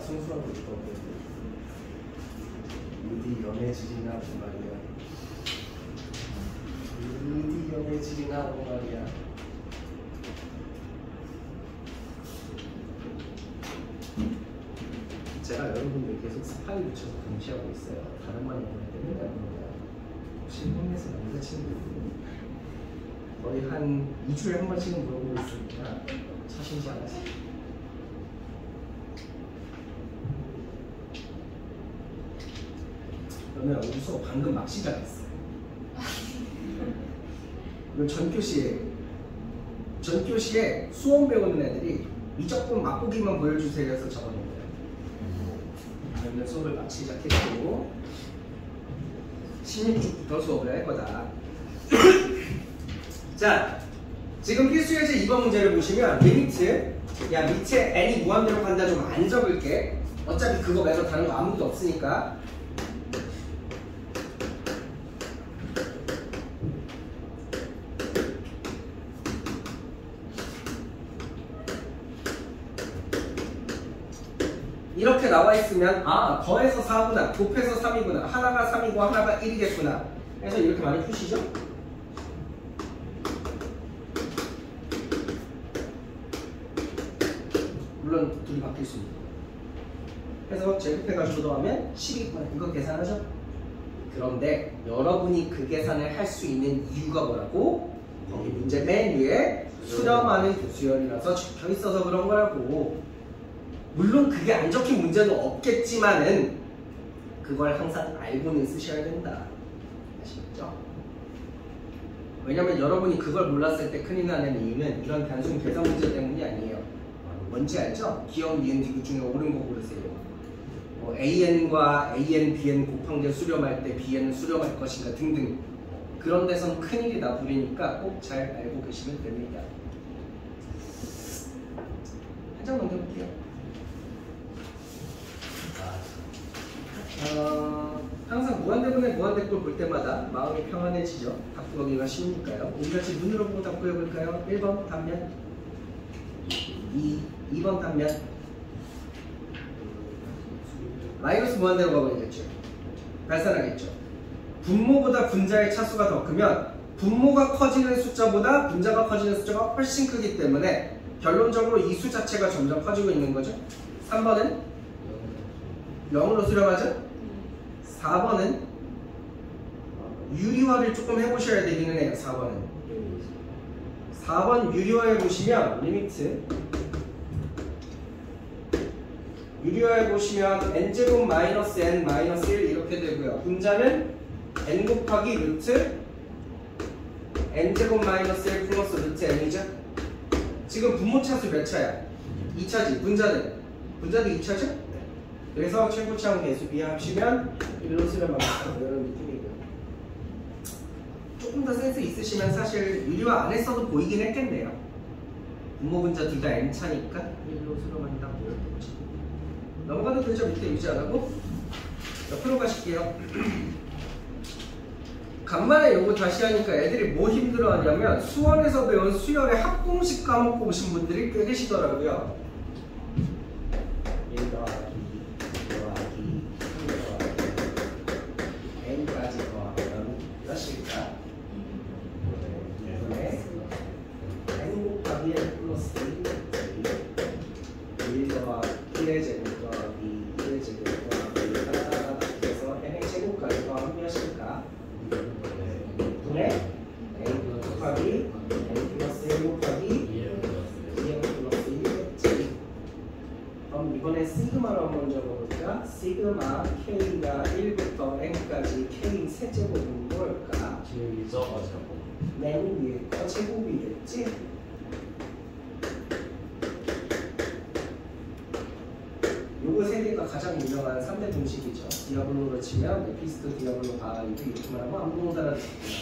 순수하고 있거든. 어디 연애질이나 하고 말이야. 어디 연애질이나 하고 말이야. 제가 여러분들 계속 스파이 붙여서 감시하고 있어요. 다른 말 영어할 때 맨날 그러냐. 혹시 혼내서 남자친구 거의 한 2주에 한 번씩은 물어보고 있으니까 차신지 않으세요? 그러면 우리 수업 방금 막 시작했어요. 이건 전교시에 수험 배우는 애들이 무조건 맛보기만 보여주세요 해서 적어놓은 거예요. 그러면 수업을 막 시작했고 16주부터 수업을 할 거다. 자, 지금 필수예제 2번 문제를 보시면 리미트, 야 밑에 n이 무한대로 간다 좀 안 적을게. 어차피 그거 말고 다른 거 아무것도 없으니까. 이렇게 나와 있으면 아 더해서 4구나 곱해서 3이구나 하나가 3이고 하나가 1이겠구나 해서 이렇게 많이 푸시죠? 물론 둘이 바뀔 수 있는 해서 제곱해가지고 더하면 10이구나 이거 계산하죠? 그런데 여러분이 그 계산을 할 수 있는 이유가 뭐라고? 거기 문제 맨 위에 수렴하는 교수열이라서 적혀 있어서 그런 거라고. 물론 그게 안 적힌 문제도 없겠지만은 그걸 항상 알고는 쓰셔야 된다. 아시겠죠? 왜냐면 여러분이 그걸 몰랐을 때 큰일 나는 이유는 이런 단순 계산 문제 때문이 아니에요. 뭔지 알죠? 기억, 니은, 디귿 중에 옳은 거 고르세요. 뭐 AN과 AN, BN 곱한 게 수렴할 때 BN은 수렴할 것인가 등등 그런 데선 큰일이 나버리니까 꼭 잘 알고 계시면 됩니다. 한 장 넘겨볼게요. 항상 무한대분의 무한대꼴 볼 때마다 마음이 평안해지죠. 답 구하기가 쉬우니까요. 우리같이 눈으로 보고 답 구해볼까요? 1번 단면 2번 단면 마이너스 무한대로 가버리겠죠. 발산하겠죠. 분모보다 분자의 차수가 더 크면 분모가 커지는 숫자보다 분자가 커지는 숫자가 훨씬 크기 때문에 결론적으로 이 수 자체가 점점 커지고 있는 거죠. 3번은 0으로 수렴하죠. 4번은 유리화를 조금 해보셔야 되기는 해요. 4번 유리화해 보시면 리미트 유리화해 보시면 n제곱 마이너스 n 마이너스 1 이렇게 되고요. 분자는 n 곱하기 루트 n제곱 마이너스 1 플러스 루트 n이죠. 지금 분모 차수 몇 차야? 2차지. 분자도 2차죠? 그래서 최고차원 계수 비합치면 1로 수렴하겠다. 이런 느낌이고요. 조금 더 센스 있으시면 사실 유리화 안 했어도 보이긴 했겠네요. 분모 분자 둘 다 n차니까 1로 수렴한다고 보여줬죠. 넘어가도 되죠? 밑에 유지 안 하고 옆으로 가실게요. 간만에 요거 다시 하니까 애들이 뭐 힘들어하냐면 수원에서 배운 수열의 합공식 과목 보신 분들이 꽤 계시더라고요. 1 더하기 n까지 더하면 몇일까? n 곱하기 n 플러스 1 더하기 1의 제곱 더하기 2의 제곱 더하기 하나 해서 n의 제곱까지 더하면 몇일까? 분의 n 곱하기 n 플러스 1 곱하기 2n 플러스 1겠지. 그럼 이번에 시그마로 한번 적어볼까? 시그마 k가 1부터 n까지 k 세제곱은 뭘까? 제곱 제곱 맨 위에 거 제곱이겠지? 요거 세 개가 가장 유명한 3대 공식이죠. 디아블로로 치면 에피스토 디아블로 바이도 이렇게만 하고 아무도 못 알아듣겠구나.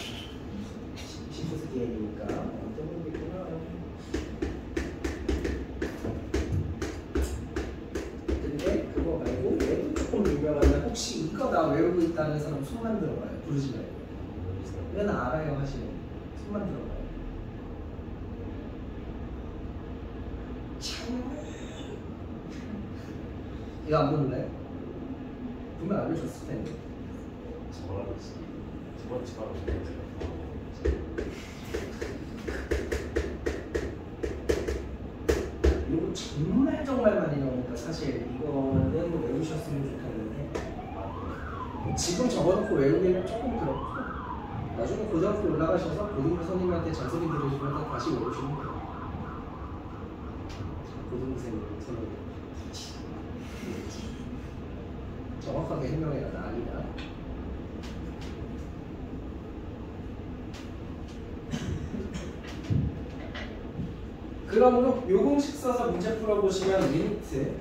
시프트 DN이니까 어떤 모르겠구나. 근데 그거 말고 얘도 조금 유명한데 혹시 이거 나 외우고 있다는 사람 손만 들어봐요. 부르지 말고. 왜 나 알아요 하시는 손만 들어봐요. 이거 안 보는가요? 분명 알려줬을 텐데. 이거 정말 많이 나오니까 사실 이거는 외우셨으면 좋겠는데 지금 적어놓고 외우기는 조금 그렇고 나중에 고등학교 올라가셔서 고등부 선생님한테 잔소리 들으시면서 다시 외우시면 돼요. 고등부 선생님 정확하게 해명해라. 나 아니다. 그러므로 요 공식 써서 문제 풀어보시면 리미트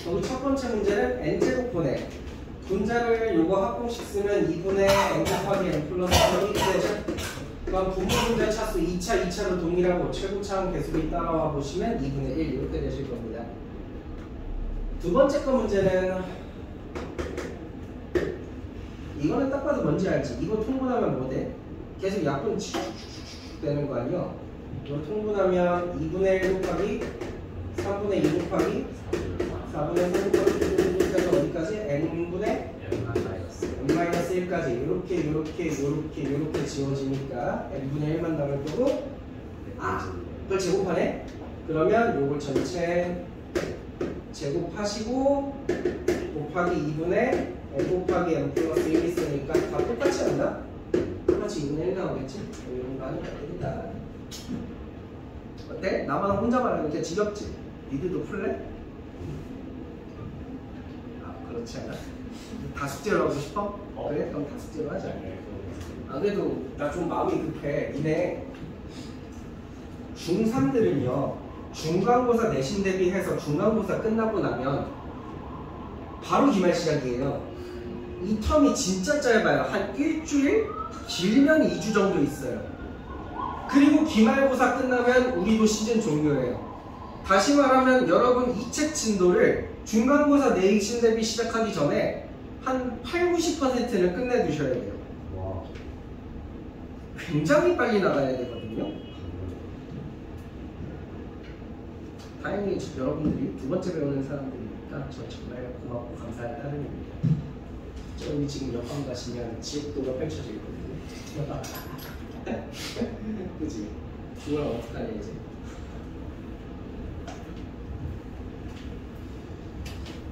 거기 첫 번째 문제는 n제곱분의 분자를 요거 합공식 쓰면 2분의 n 곱하기 n 플러스 1이 되죠. 그럼 분모 분자 차수 2차로 동일하고 최고차항 계수를 따라와 보시면 2분의 1 이렇게 되실 겁니다. 두 번째 거 문제는 이거는 딱 봐도 뭔지 알지? 이거 통분하면 뭐 돼? 계속 약분 되는 거 아니야? 이거 통분하면 2분의 1 곱하기 3분의 2 곱하기 4분의 3 곱하기 어디까지? n분의 n-1까지 요렇게 지워지니까 n분의 1만 남을 거고 그걸 제곱하네? 그러면 요걸 전체 제곱하시고 곱하기 2분의 n 곱하기 n 플러스 1이 있으니까 다 똑같지 않나? 똑같이 2분의 1 나오겠지? 이런 거 하니까 됩니다. 어때? 나만 혼자만 하니까 지겹지? 니들도 풀래? 그렇지 않아? 다 숙제로 하고 싶어? 그래? 그럼 다 숙제로 하자. 그래도 나 좀 마음이 급해. 니네 중3들은요 중간고사 내신 대비해서 중간고사 끝나고 나면 바로 기말 시작이에요. 이 텀이 진짜 짧아요. 한 일주일? 길면 2주 정도 있어요. 그리고 기말고사 끝나면 우리도 시즌 종료예요. 다시 말하면 여러분 이 책 진도를 중간고사 내신 대비 시작하기 전에 한 80~90%는 끝내두셔야 돼요. 와. 굉장히 빨리 나가야 되거든요. 다행히 여러분들이 두 번째 배우는 사람들이니까 저 정말 고맙고 감사할 따름입니다. 저희 지금 옆방 가시면 지옥도가 펼쳐져 있거든요. 그치? 죽으면 어떡하냐 이제.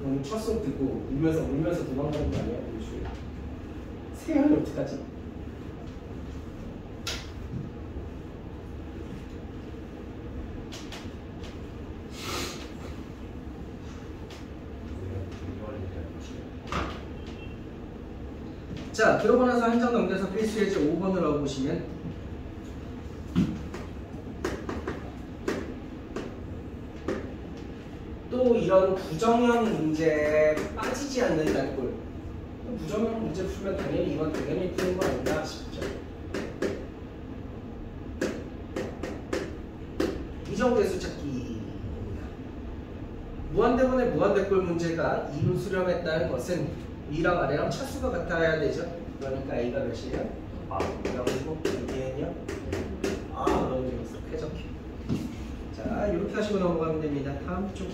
오늘 첫 수업 듣고 울면서 도망가는 거 아니야? 세연이 어떡하지? 자, 그러고 나서 한 장 넘겨서 필수 예제 5번으로 보시면 또 이런 부정형 문제에 빠지지 않는다는 걸. 부정형 문제 풀면 당연히 이건 당연히 푸는 거 아닌가 싶죠. 이정대수 찾기입니다. 무한대분의 무한대꼴 문제가 이루 수렴했다는 것은 위랑 아래랑 차수가 같아야 되죠. 그러니까 A가 몇이에요? 그리고 B는요? 너무 재밌어. 쾌적해. 자, 이렇게 하시고 넘어가면 됩니다. 다음 쪽.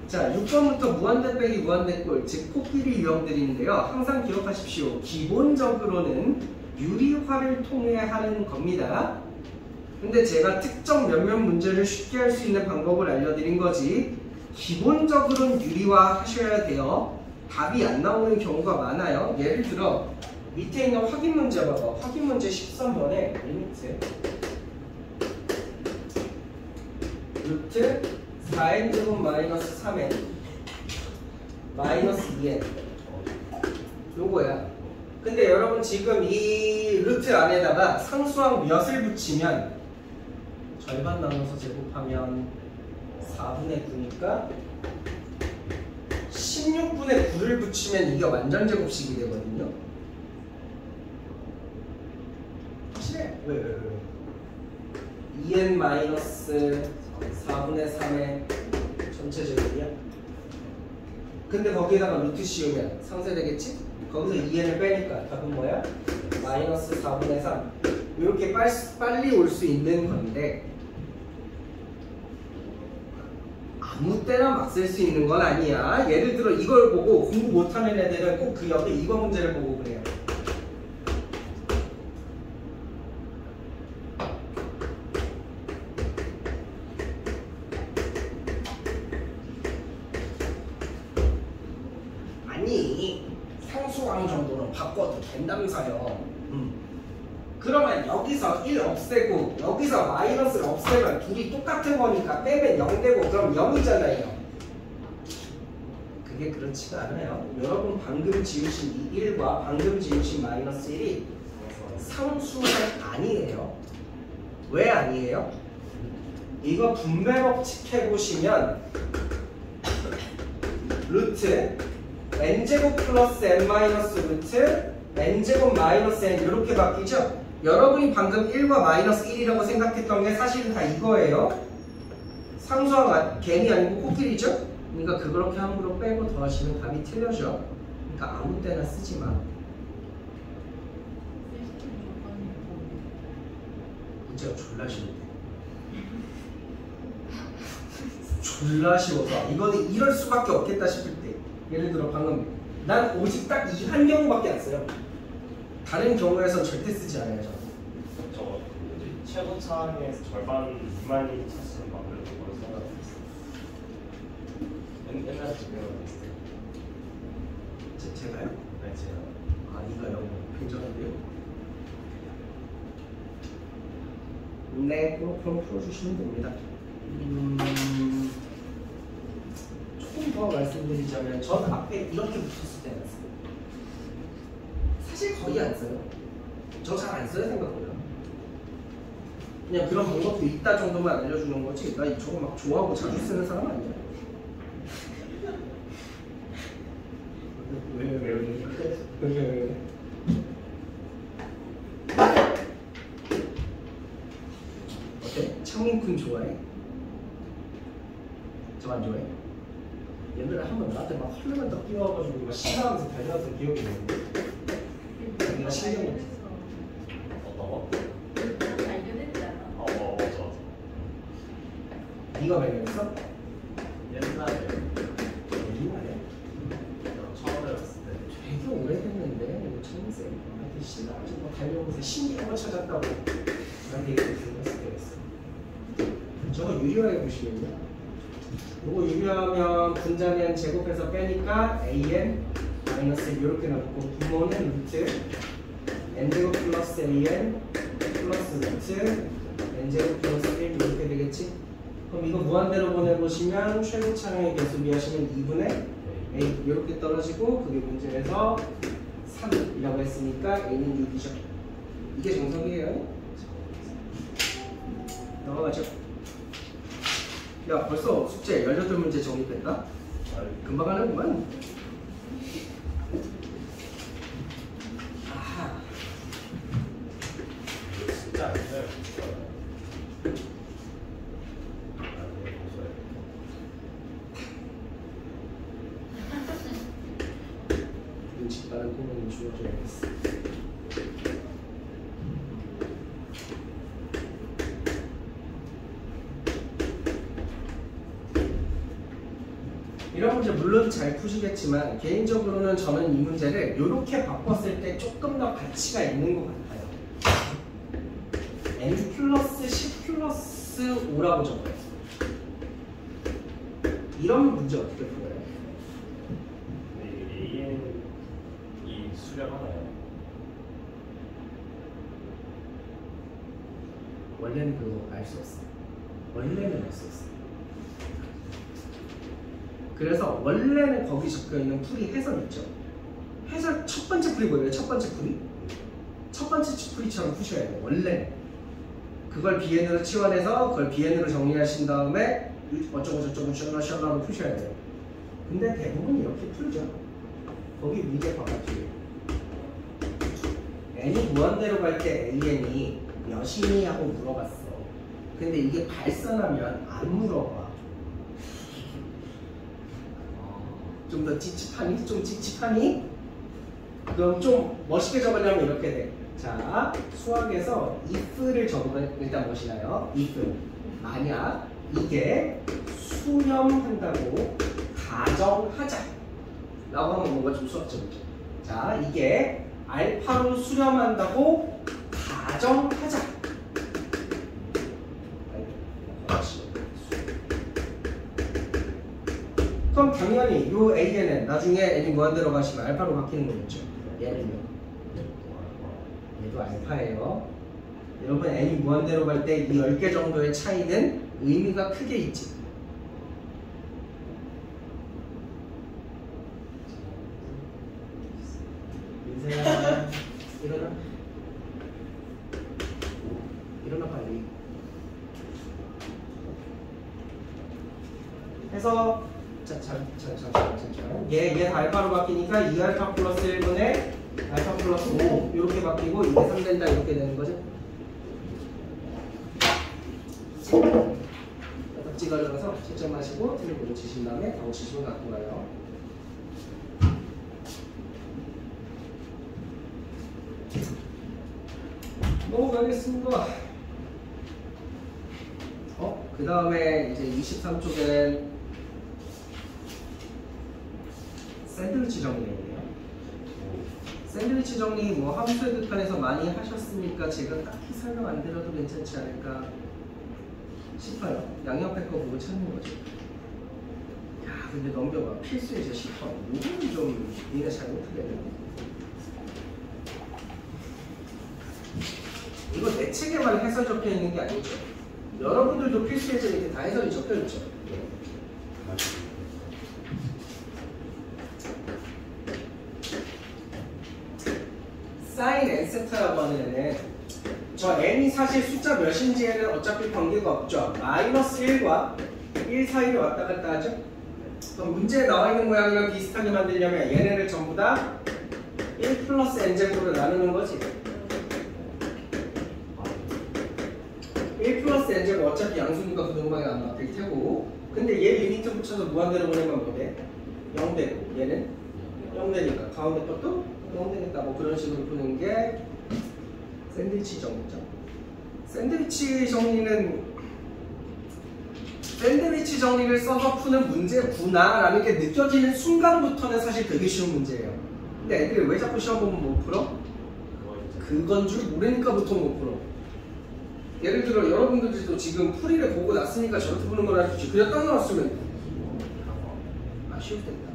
자, 6번부터 무한대 빼기 무한대꼴, 즉 코끼리 유형들인데요. 항상 기억하십시오. 기본적으로는 유리화를 통해 하는 겁니다. 근데 제가 특정 몇몇 문제를 쉽게 할 수 있는 방법을 알려드린 거지, 기본적으로는 유리화 하셔야 돼요. 답이 안 나오는 경우가 많아요. 예를 들어 밑에 있는 확인 문제 봐봐. 확인 문제 13번에 리미트 루트 4n제곱 마이너스 3n 마이너스 2n 요거야. 근데 여러분 지금 이 루트 안에다가 상수항 몇을 붙이면 절반 나눠서 제곱하면 4분의 9니까 16분의 9를 붙이면 이게 완전 제곱식이 되거든요. 확실해? 왜? 2n 마이너스 4분의 3의 전체 제곱이야? 근데 거기에다가 루트 씌우면 상쇄되겠지? 거기서 2n을 빼니까 답은 뭐야? 마이너스 4분의 3 이렇게 빨리 올 수 있는 건데 아무 때나 막 쓸 수 있는 건 아니야. 예를 들어 이걸 보고 공부 못하는 애들은 꼭 그 옆에 이거 문제를 보고 그래요. 아니 상수항 정도는 바꿔도 된다면서요. 그러면 여기서 1 없애고 여기서 마이너스를 없애면 둘이 똑같은 거니까 빼면 0 되고 그럼 0이잖아요. 그게 그렇지가 않아요. 여러분 방금 지우신 이 1과 방금 지우신 마이너스 1이 상수는 아니에요. 왜 아니에요? 이거 분배 법칙 해보시면 루트 n제곱 플러스 n 마이너스 루트 n제곱 마이너스 n 이렇게 바뀌죠? 여러분이 방금 1과 마이너스 1이라고 생각했던 게 사실은 다 이거예요. 상수항 갭이 아니고 코끼리죠? 그러니까 그렇게 함부로 빼고 더하시면 답이 틀려져. 그러니까 아무 때나 쓰지 마. 문제가 졸라 쉬운데. 졸라 쉬워서 이거는 이럴 수밖에 없겠다 싶을 때 예를 들어 방금 난 오직 딱 이 한 경우밖에 안 써요. 다른 경우에선 절대 쓰지 않아요. 저 뭐지? 최고차항에서 절반 미만이 찼으면 만드는 걸 생각했어요. 옛날에 배워봤어요. 제가요? 네, 제가. 아, 이거요? 굉장한데요? 네, 그럼 풀어주시면 됩니다. 조금 더 말씀드리자면 전 앞에 이렇게 붙였을 때는 써요. 사실 거의 안 써요. 저 잘 안 써요, 생각보다. 그냥 그런 방법도 있다 정도만 알려주는 거지 나 저거 막 좋아하고 자주 쓰는 사람 아니야. 왜? 어때? 창민군 좋아해? 저 안 좋아해? 옛날에 한번 나한테 막 헐레만 더 끼워가지고 막 신나하면서 달려왔던 기억이 있는데 내가 신경 못 써. 어떤 거? 발견했잖아. 맞아. 네가 발견했어? 옛날에 옛날에? 처음 배웠을 때. 되게 오래됐는데 이거 청생 나한테 신나가지고 막 달려오면서 신기한 걸 찾았다고 나한테 얘기를 들었을 때가 있어. 저거 유리화해 보시면요. 이거 유리하면 분자면 제곱해서 빼니까 an 마이너스 이렇게 나오고 분모는 루트 n제곱 플러스 an 플러스 루트 n제곱 플러스 1 이렇게 되겠지? 그럼 이거 무한대로 보내보시면 최고차항의 개수 비하시면 2분의 a 이렇게 떨어지고 그게 문제에서 3이라고 했으니까 a는 6이죠. 이게 정석이에요. 넘어가죠. 야 벌써 숙제 18문제 정립했다? 금방 하는구만. 아하. 이거 진짜 안 써요. 눈치 빠른 꼬맹이 주어줘야겠어. 이런 문제 물론 잘 푸시겠지만 개인적으로는 저는 이 문제를 이렇게 바꿨을 때 조금 더 가치가 있는 것 같아요. n 플러스 10 플러스 5라고 적어요. 이런 문제 어떻게 풀어요? 근데 이게 AN이 수렴하나요? 원래는 그거 알 수 없어요. 원래는 알 수 없어요. 그래서 원래는 거기 적혀있는 풀이 해설 있죠. 해설 첫 번째 풀이 뭐예요? 첫 번째 풀이? 첫 번째 풀이처럼 푸셔야 돼요. 원래 그걸 bn으로 치환해서 그걸 bn으로 정리하신 다음에 어쩌고 저쩌고 셜라셜라로 푸셔야 돼요. 근데 대부분 이렇게 풀죠. 거기 문제 봐봐 뒤에 n이 무한대로 갈 때 an이 몇이니 하고 물어봤어. 근데 이게 발산하면 안 물어봐. 좀 더 찝찝하니? 좀 찝찝하니? 그럼 좀 멋있게 적으려면 이렇게 돼. 자, 수학에서 if를 적으면 일단 무엇이나요? if. 만약 이게 수렴한다고 가정하자. 라고 하면 뭔가 좀 수학적이죠. 자, 이게 알파로 수렴한다고 가정하자. 그럼 당연히 요 A에는 나중에 n이 무한대로 가시면 알파로 바뀌는 거겠죠. 얘는요. 얘도 알파예요. 여러분 n이 무한대로 갈 때 이 10개 정도의 차이는 의미가 크게 있지. 민세야 일어나. 일어나 빨리. 해서 잠시만. 얘 알파로 바뀌니까 2알파 플러스 1분의 알파 플러스 5 이렇게 바뀌고 이게 3 된다 이렇게 되는 거죠. 딱 찍어서 채점하시고 틀린 거 치신 다음에 다 치시면 갖고 가요. 넘어가겠습니다. 그 다음에 이제 23쪽엔 샌드위치 정리예요. 샌드위치 정리 뭐 함수의 극한에서 많이 하셨으니까 제가 딱히 설명 안 드려도 괜찮지 않을까 싶어요. 양옆에 거 보고 찾는 거죠. 야, 근데 넘겨봐. 필수이죠 10번. 이건 좀 니네 잘 못하겠네. 이거 내 책에만 해설 적혀 있는 게 아니죠. 여러분들도 필수에서 이렇게 다 해설이 적혀 있죠. 사인 n세타라고 하는 애는 저 n이 사실 숫자 몇인지에는 어차피 관계가 없죠. 마이너스 1과 1 사이를 왔다 갔다 하죠. 그럼 문제에 나와 있는 모양이랑 비슷하게 만들려면 얘네를 전부 다 1 플러스 n제곱으로 나누는 거지. 1 플러스 n제곱 어차피 양수니까 그 동방에 안 바뀔 테고, 근데 얘 리미트 붙여서 무한대로 보내면 뭐 돼? 0 되고 얘는 0 되니까 가운데 것도 0 되니까 뭐 그런 식으로 푸는 게 샌드위치 정리죠. 샌드위치 정리를 써서 푸는 문제구나라는 게 느껴지는 순간부터는 사실 되게 쉬운 문제예요. 근데 애들이 왜 자꾸 시험 보면 못 풀어? 그건 줄 모르니까 보통 못 풀어. 예를 들어 여러분들도 지금 풀이를 보고 났으니까 저렇게 푸는 거라 주지. 그냥 딱 나왔으면 쉬울 텐데.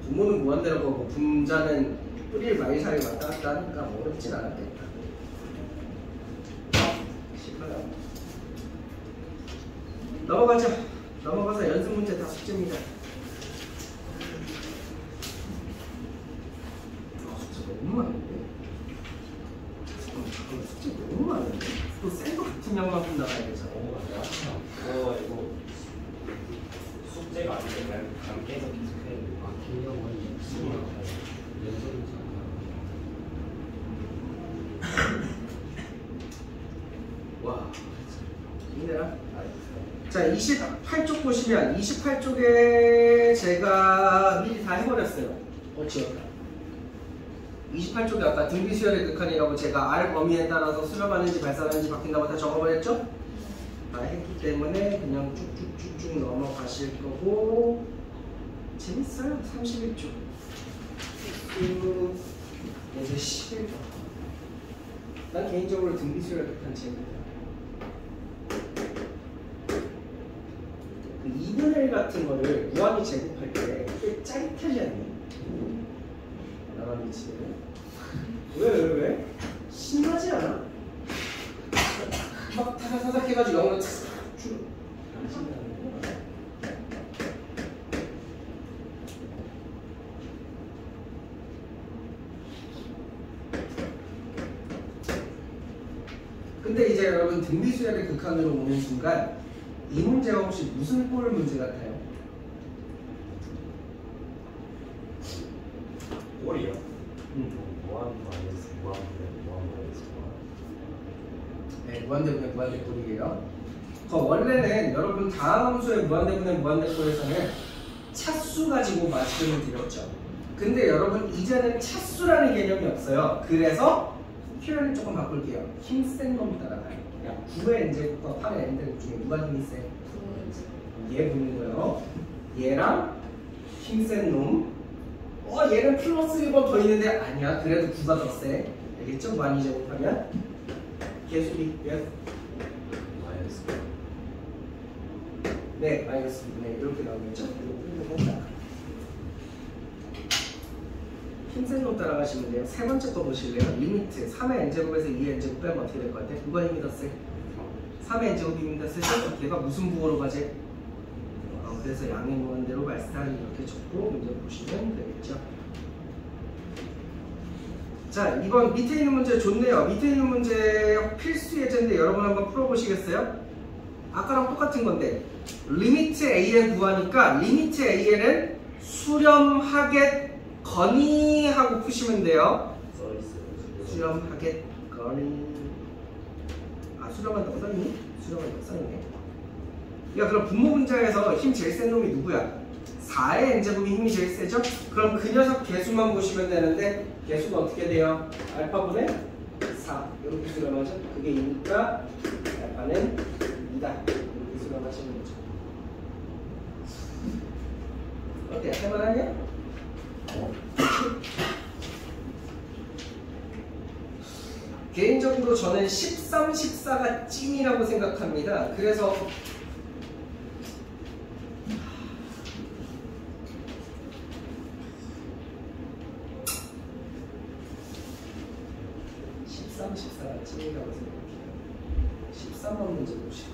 분모는 무한대로 보고 분자는 뿌리를 마일 사이 왔다 갔다 하니까 뭐 어렵진 않았겠다 싶어요. 넘어가서 연습 문제 다 숙제입니다. 숙제 너무 많은데? 숙제 너무 많은데? 또 센 거 같은 양만 나가야 되잖아. 이거 숙제가 아니고 그냥 감계에서 계속 해야 돼. 와, 힘내라. 자, 28쪽 보시면 28쪽에 제가 미리 다 해버렸어요. 지웠다. 28쪽에 아까 등비수열의 극한이라고 제가 R 범위에 따라서 수렴하는지 발산하는지 바뀐다고 다 적어버렸죠? 다 했기 때문에 그냥 쭉쭉쭉쭉 넘어가실 거고, 재밌어요. 31쪽. 이제 11쪽. 난 개인적으로 등비수열의 극한 재밌다. 그 2분의 1 같은 거를 무한히 제곱할 때 꽤 짜릿하지 않니? 나만 미치네. 왜? 신나지 않아? 막 타사삭 해가지고 영어로 탁 줄어. 근데 이제 여러분 등비수열의 극한으로 오는 순간 이 문제가 혹시 무슨 꼴 문제 같아요? 꼴이요? 네, 무한대분의 무한대꼴이에요. 원래는 여러분 다음 함수의 무한대분의 무한대꼴에서는 차수 가지고 말씀을 드렸죠. 근데 여러분 이제는 차수라는 개념이 없어요. 그래서 표현을 조금 바꿀게요. 힘센 놈 따라가요. 야, 9의 n제곱과 8의 n제곱 중에 누가 힘이 세? 얘 보는 거예요. 얘랑 힘센 놈. 얘는 플러스 1번 더 있는데 아니야. 그래도 9가 더 세. 알겠죠? 많이 제곱하면 계수비 몇? 네, 마이너스 2분의 이렇게 나오겠죠? 힘센 놈 따라가시면 돼요. 세 번째 거 보실래요? 리미트 3의 n제곱에서 2의 n제곱 빼면 어떻게 될 것 같아? 누가 힘이 더 세? 3의 n제곱이 힘이 더 세죠? 걔가 무슨 부호로 가지? 그래서 양의 무한대로 발산 이렇게 적고 문제 보시면 되겠죠. 자, 이번 밑에 있는 문제 좋네요. 밑에 있는 문제 필수 예제인데 여러분 한번 풀어보시겠어요? 아까랑 똑같은 건데 리미트 an 구하니까 리미트 an은 수렴하겠거니 하고 푸시면 돼요. 수렴하겠거니. 수렴한다고 써있니? 수렴한다고 써있네. 야, 그럼 분모 분자에서 힘 제일 센 놈이 누구야? 4의 n제곱이 힘이 제일 세죠? 그럼 그 녀석 개수만 보시면 되는데 개수가 어떻게 돼요? 알파분의 4 이렇게 수렴하죠? 그게 2니까 알파는 2다 이렇게 수렴하시는 거죠. 어때? 할만하냐? 개인적으로 저는 13, 14가 찐이라고 생각합니다. 그래서 14가 찐이라고 생각해요. 13번 문제 보시죠.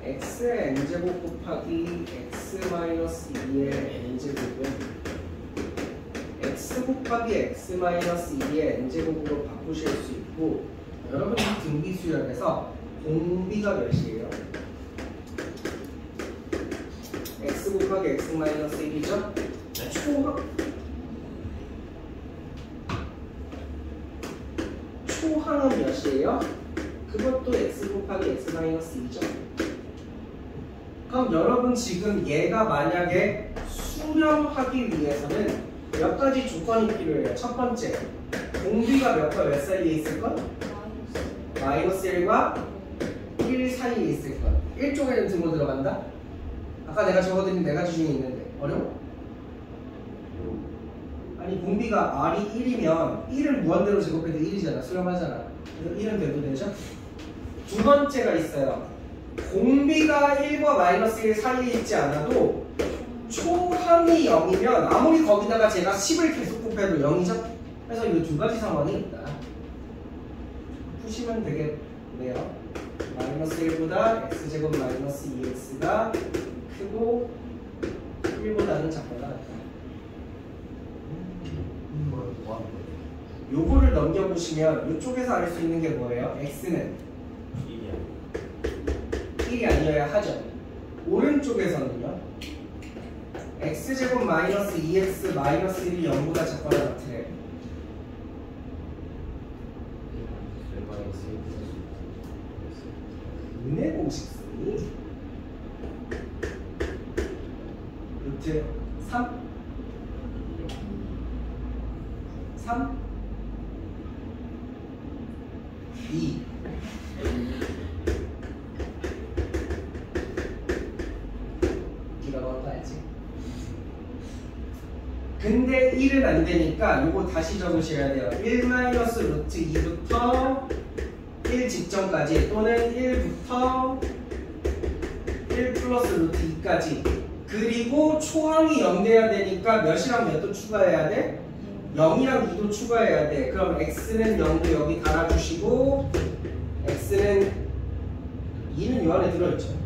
x의 n제곱 곱하기 x-2의 n제곱은 x 곱하기 x-2의 n제곱으로 바꾸실 수 있고 여러분이 등비 수열에서 공비가 몇이에요? x 곱하기 x-1이죠? 초항은 몇이에요? 그것도 x 곱하기 x-2죠? 그럼 여러분 지금 얘가 만약에 수렴하기 위해서는 몇 가지 조건이 필요해요. 첫 번째, 공비가 몇과 몇 사이에 있을 것? 마이너스 1과 1 사이에 있을 것. 1쪽에는 등호 들어간다? 아까 내가 적어드린 4가지 중에 있는데 어려워? 아니 공비가 R이 1이면 1을 무한대로 제곱해도 1이잖아. 수렴하잖아. 그래서 1은 돼도 되죠? 두 번째가 있어요. 공비가 1과 마이너스 1 사이에 있지 않아도 초항이 0이면 아무리 거기다가 제가 10을 계속 곱해도 0이죠? 그래서 이 두 가지 상황이 있다. 푸시면 되겠네요. 마이너스 1보다 x제곱 마이너스 2x가 크고 1보다는 작거나 같다. 요거를 넘겨보시면 이쪽에서 알 수 있는 게 뭐예요? x는 1이 아니어야 하죠. 오른쪽에서는요. x제곱 마이너스 2x 마이너스 1이 0보다 작거나 같으래. 은혜 공식 쓰니? 루트 3? 3? 2 이라고 한 거 알지? 근데 1은 안 되니까 요거 다시 적으셔야 돼요. 1 마이너스 루트 2부터 1 직전까지 또는 1부터 1 플러스 루트 2까지 그리고 초항이 0 돼야 되니까 몇이랑 몇도 추가해야 돼? 0이랑 2도 추가해야 돼. 그럼 x는 0도 여기 달아주시고 x는 2는 요 안에 들어있죠.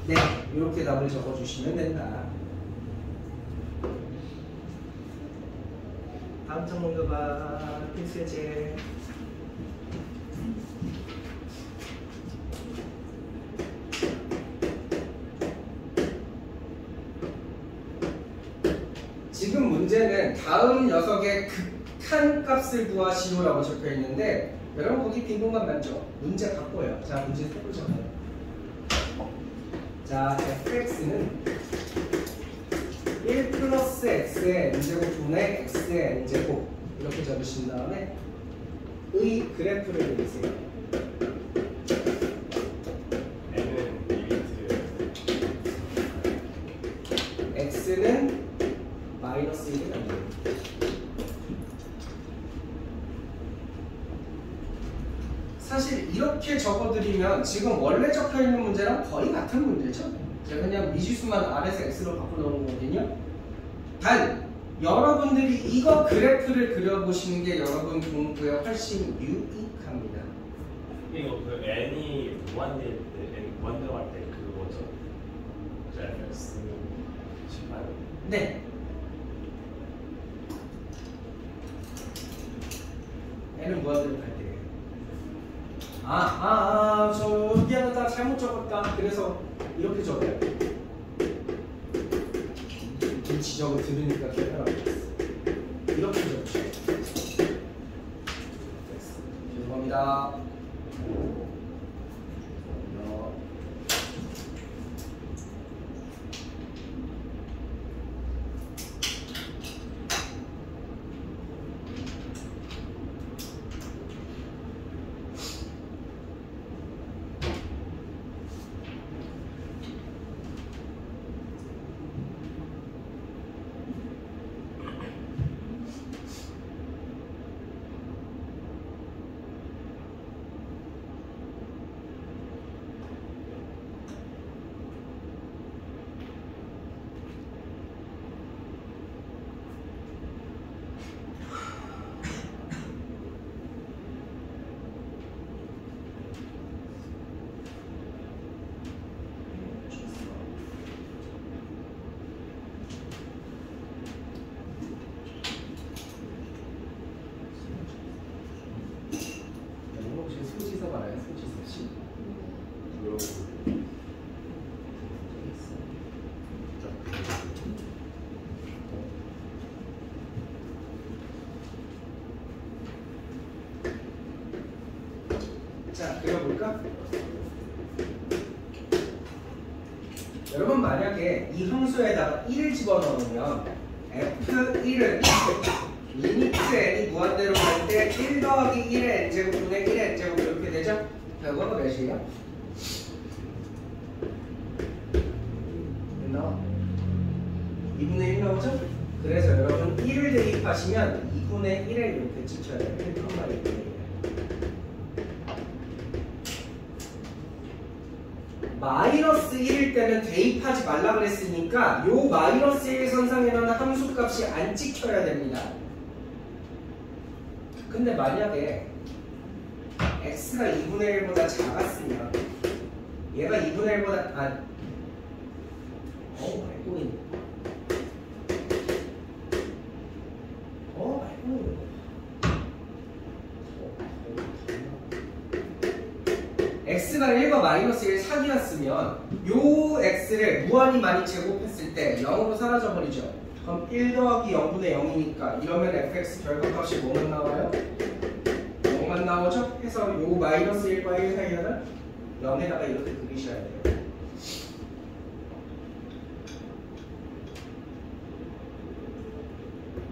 네, 이렇게 답을 적어주시면 된다. 다음 정문도가 필수예제. 지금 문제는 다음 녀석의 극한 값을 구하시오라고 적혀 있는데 여러분 거기 빈 공간 맞죠? 문제 바꿔요. 자, 문제 해보죠. 자, fx는 1 플러스 x의 n제곱분의 x의 n제곱 이렇게 적으신 다음에 의 그래프를 그리세요. n은 리미트 x는 마이너스 1이 됩니다. 사실 이렇게 적어드리면 지금 원래 적혀있는 문제랑 거의 같은 문제죠. 제가 그냥 미지수만 R에서 X로 바꿔놓은 거거든요. 단 여러분들이 이거 그래프를 그려보시는 게 여러분 공부에 훨씬 유익합니다. 이거 그 n이 무한대일 때 n 무한 들어갈 때 그거죠. fx는 18. 네. n은 무한대로 갈 때예요. 저 미안하다 잘못 적었다. 그래서 이렇게 적어요. 이 지적을 들으니까 깨달아. 이렇게 적으세요. 죄송합니다. 자, 그려볼까? 여러분 만약에 이 함수에다가 1을 집어넣으면 f1은 리미트 n이 무한대로 갈 때 1 더하기 1의 n제곱분의 1의 n제곱 이렇게 되죠? 결과가 몇이에요? 됐나? 2분의 1 나오죠? 그래서 여러분 1을 대입하시면 2분의 1을 이렇게 찍혀야 돼요. 1,1. 마이너스 1일 때는 대입하지 말라 그랬으니까 요 마이너스 1 선상에는 함수값이 안 찍혀야 됩니다. 근데 만약에 x가 2분의 1보다 작았으면 얘가 2분의 1보다 말고있네. 말고있네. x가 1과 마이너스 1 사기였으면 요 x를 무한히 많이 제곱했을 때 0으로 사라져 버리죠. 그럼 1 더하기 0분의 0이니까 이러면 fx 결과값이 뭐만 나와요? 0만 나오죠? 해서 요 마이너스 1과 1 사이에는 0에다가 이렇게 그리셔야 돼요.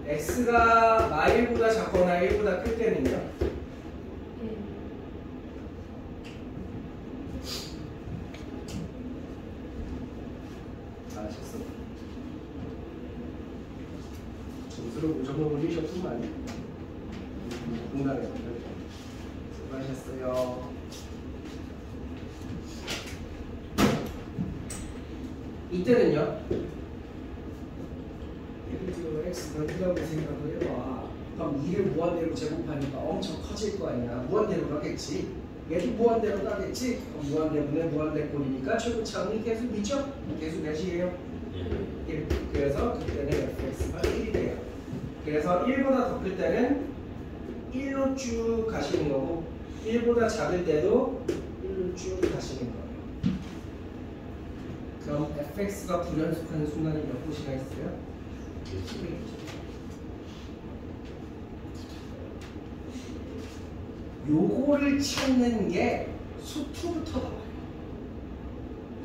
x가 마일보다 작거나 1보다 클 때는요? 잘하셨어. 점수를 5점을 올리셨구만. 공단에 수고하셨어요. 이때는요? 예를 들어 x가 1이라고 생각을 해봐. 그럼 2를 무한대로 제곱하니까 엄청 커질 거 아니야. 무한대로 가겠지. 얘도 무한대로 가겠지. 그럼 무한대분의 무한대꼴이니까 최고차항이 계수이죠? 계수 몇이에요? 1. 그래서 그때는 fx가 1이 돼요. 그래서 1보다 더 클 때는 1로 쭉 가시는 거고 1보다 작을 때도 1로 쭉 가시는 거예요. 그럼 fx가 불연속하는 순간이 몇 곳이나 있어요? 10개. 요거를 찾는 게 수투부터 나와요.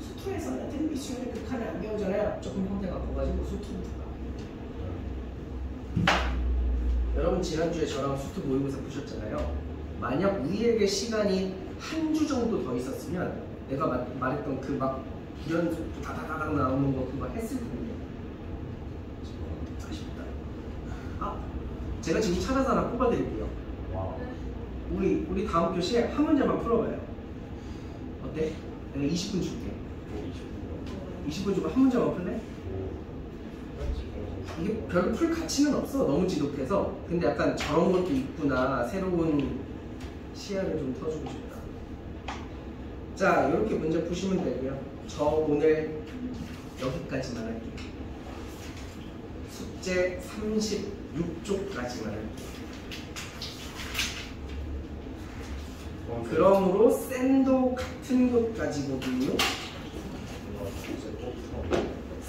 수투에서는 등비 우리 수요일에 극한에 안 배우잖아요. 조금 형태가 커가지고 수투부터가. 여러분 지난주에 저랑 수투 모의고사 푸셨잖아요. 만약 우리에게 시간이 한 주 정도 더 있었으면 내가 말했던 그 막 이런 다다다닥 나오는 거 그거 했을 텐데. 아쉽다. 아, 제가 지금 찾아서 하나 뽑아드릴게요. 와. 우리 다음 교시에 한 문제만 풀어봐요. 어때? 내가 20분 줄게. 20분 주고 한 문제만 풀래? 이게 별로 풀 가치는 없어. 너무 지독해서. 근데 약간 저런 것도 있구나. 새로운 시야를 좀 터주고 싶다. 자, 이렇게 문제 푸시면 되고요. 저 오늘 여기까지만 할게요. 숙제 36쪽까지만 할게요. 그러므로 샌도 같은 곳까지 거든요.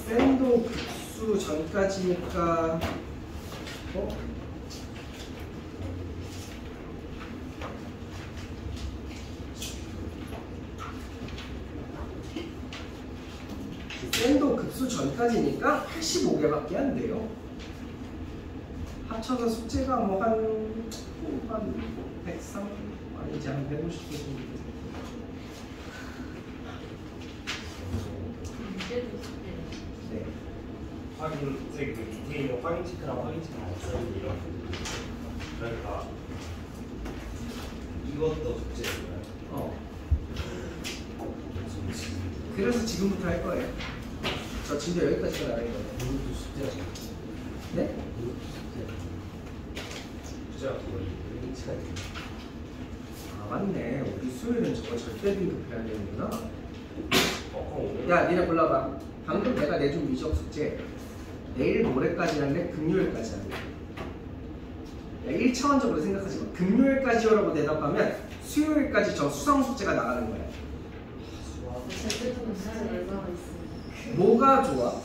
샌도 급수 전까지니까 샌도 급수 전까지니까 85개밖에 안 돼요. 합쳐서 숙제가 뭐 한 103 아니지 한 150개 정도. 네. 확인, 그 밑에 있는 확인 체크랑 확인 체크 안 쓰는 이런. 그러니까 이것도 숙제인가요? 그래서 지금부터 할 거예요. 저 진짜 여기까지가 나가는 거예요. 이것도 숙제죠. 네? 숙제가 거의 1차례. 아 맞네. 우리 수요일은 저거 절대 등급해야 되는구나. 오늘. 야 니네 골라봐. 방금 내가 내준 미적 숙제 내일 모레까지 할래? 금요일까지 할래? 야 1차원적으로 생각하지 마. 금요일까지요라고 대답하면 수요일까지 저 수상 숙제가 나가는 거야. 절대적으로 시간이 얼마나 있어요? 뭐가 좋아?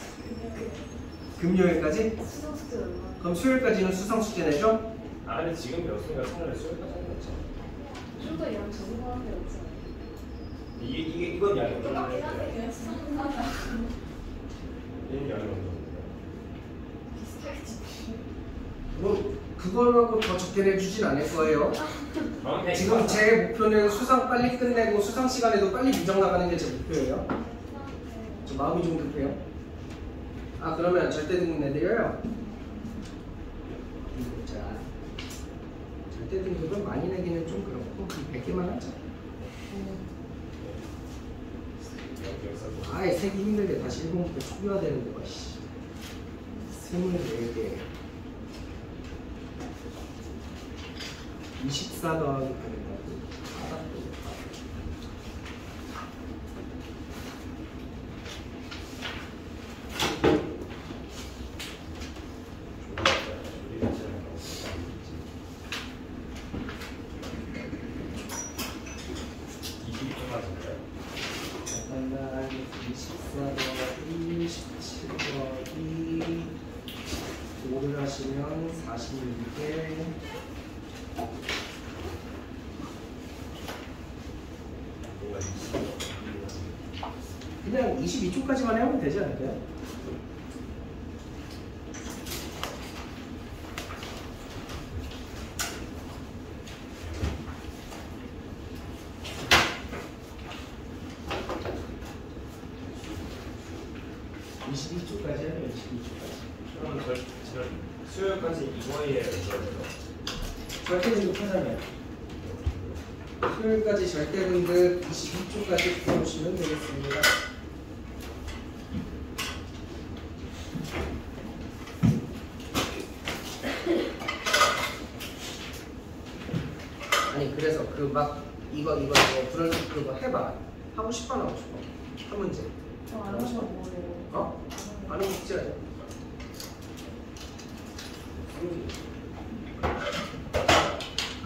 금요일까지? 수능 숙제 얼마나? 그럼 수요일까지는 수상 숙제 내줘? 아 근데 지금 배웠으니까 차라리 수요일까지 하는 거죠. 좀더 양 적응하는 게 없지 않아요? 이건 양이 어떤 똑같긴 거예요? 한데 수능하다 얘는 양이 어떤 거예요? 비슷하겠지. 뭐 그거라고 더 적게 내주진 않을 거예요. 지금 제 목표는 수상 빨리 끝내고 수상 시간에도 빨리 미적 나가는 게 제 목표예요. 저 마음이 좀 급해요. 아 그러면 절대 등급 내드려요. 자, 절대 등급은 많이 내기는 좀 그렇고 100개만 하자. 아예 세기 힘들게 다시 1번부터 초기화 되는 거야. 24개 24 더하기 8이라고 잠깐만 24 더하기 17 더하기 5를 하시면 46개 그냥 22초까지만 해보면 되지 않을까요? 그럼 제가 수요일까지 이거에 넣어요. 절대 등급 하자면 수요일까지 절대 등급 22초까지 풀어보시면 되겠습니다. 아니 그래서 그 막 이거 불을 그거 해봐. 하고 싶어 안 하고 싶어? 한 문제. 안 하면 뭐예요? 어? 안 하고 싶지 않아?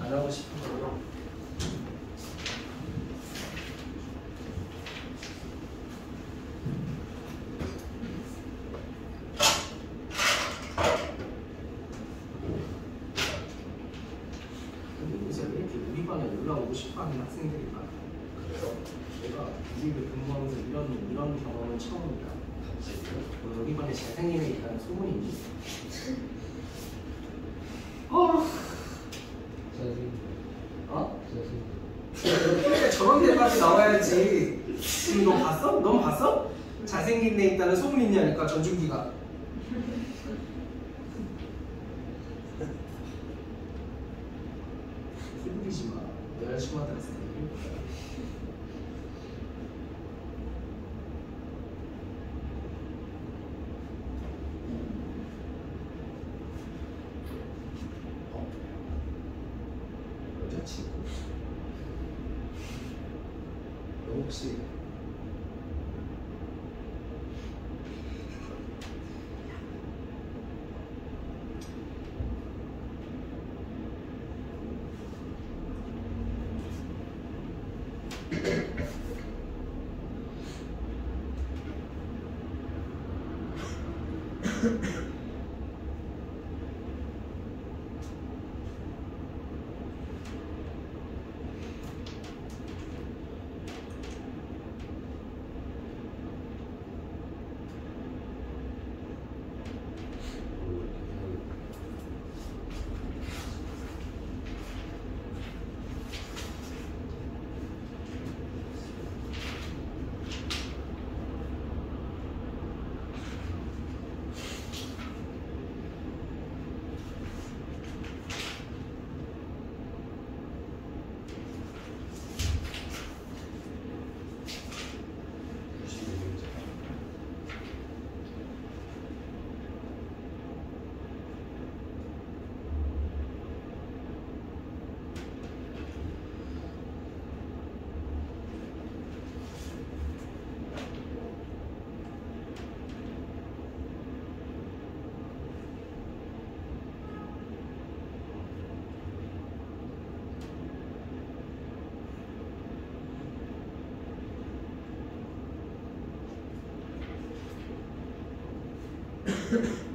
안 하고 싶은 거로. 근데 요새 왜 이렇게 우리 반에 올라오고 싶어 하는 학생들이 많아? 그래요? 내가 이집에 근무하면서 이런 경험은 처음이야. 갑자기 너 여기 반에 잘생긴 애 있다는 소문이 있니? 어? 어? 그러니까 저런 데까지 나와야지. 지금 너 봤어? 넌 봤어? 잘생긴 애 있다는 소문이 있냐니까 전준기가. 힘들이지 마. 너 여자친구한테 했을 때 힘들다. 여자친구? 너 혹시 그